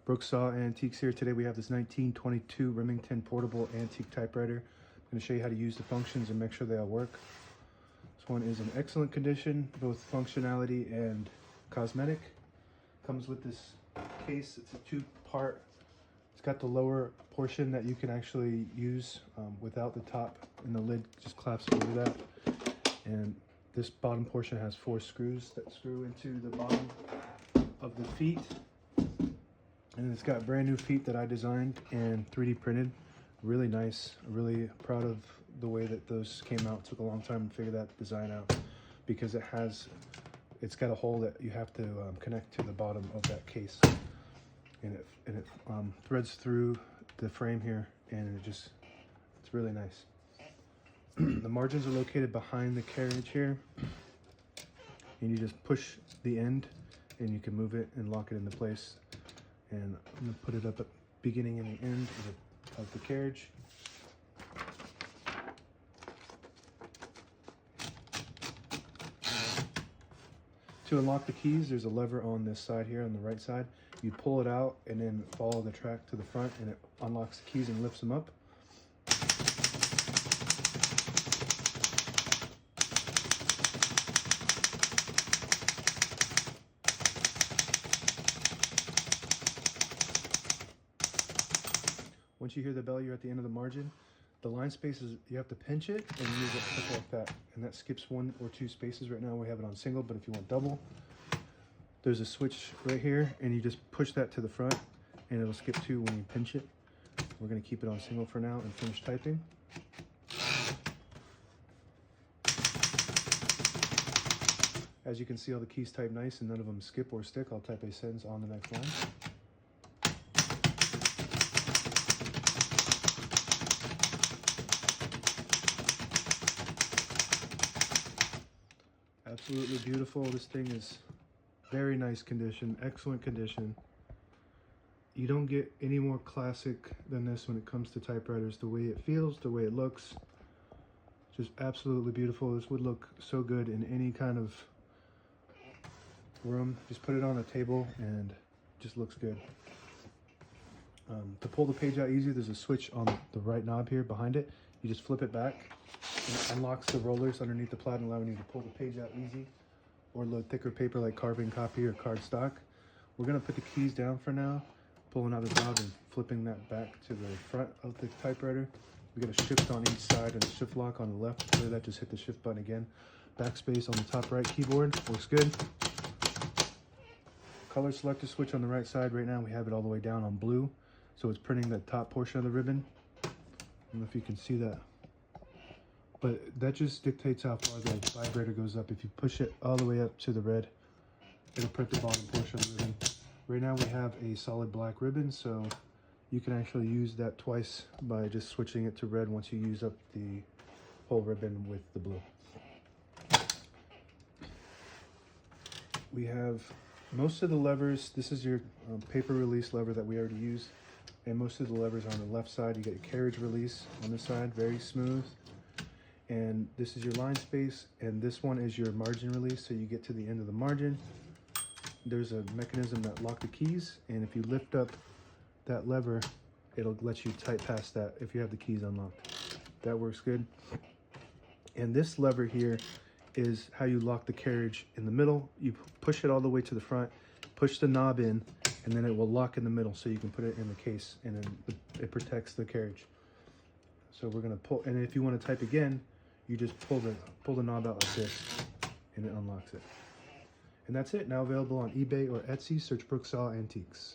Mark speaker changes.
Speaker 1: Brooksaw Antiques here. Today we have this 1922 Remington Portable Antique typewriter. I'm going to show you how to use the functions and make sure they all work. This one is in excellent condition, both functionality and cosmetic. Comes with this case. It's a two-part. It's got the lower portion that you can actually use without the top, and the lid just claps over that. And this bottom portion has 4 screws that screw into the bottom of the feet. And it's got brand new feet that I designed and 3D printed. Really nice. Really proud of the way that those came out. It took a long time to figure that design out because it's got a hole that you have to connect to the bottom of that case, and it threads through the frame here, and it's really nice. The margins are located behind the carriage here, and you just push the end and you can move it and lock it into place. And I'm going to put it up at the beginning and the end of the carriage. To unlock the keys, there's a lever on this side here on the right side. You pull it out and then follow the track to the front, and it unlocks the keys and lifts them up. Once you hear the bell, you're at the end of the margin. The line spaces, you have to pinch it and move it just like that. And that skips 1 or 2 spaces. Right now we have it on single, but if you want double, there's a switch right here, and you just push that to the front and it'll skip 2 when you pinch it. We're gonna keep it on single for now and finish typing. As you can see, all the keys type nice and none of them skip or stick. I'll type a sentence on the next line. Absolutely beautiful. This thing is very nice condition, excellent condition. You don't get any more classic than this when it comes to typewriters. The way it feels, the way it looks, just absolutely beautiful. This would look so good in any kind of room. Just put it on a table and it just looks good. To pull the page out easier, there's a switch on the right knob here behind it. You just flip it back and it unlocks the rollers underneath the plat, allowing you to pull the page out easy or load thicker paper like carbon copy or cardstock. We're going to put the keys down for now, pulling out the knob and flipping that back to the front of the typewriter. We got a shift on each side and a shift lock on the left. So that just hit the shift button again. Backspace on the top right keyboard works good. Color selector switch on the right side. Right now we have it all the way down on blue, so it's printing the top portion of the ribbon. I don't know if you can see that, but that just dictates how far the vibrator goes up. If you push it all the way up to the red, it'll print the bottom portion of the ribbon. Right now we have a solid black ribbon, so you can actually use that twice by just switching it to red once you use up the whole ribbon with the blue. We have most of the levers. This is your paper release lever that we already used. And most of the levers are on the left side. You get your carriage release on this side, very smooth. And this is your line space, and this one is your margin release, so you get to the end of the margin. There's a mechanism that locks the keys, and if you lift up that lever, it'll let you type past that if you have the keys unlocked. That works good. And this lever here is how you lock the carriage in the middle. You push it all the way to the front, push the knob in, and then it will lock in the middle, so you can put it in the case, and then it protects the carriage. So we're gonna pull, and if you want to type again, you just pull the knob out like this, and it unlocks it. And that's it. Now available on eBay or Etsy. Search Brooksaw Antiques.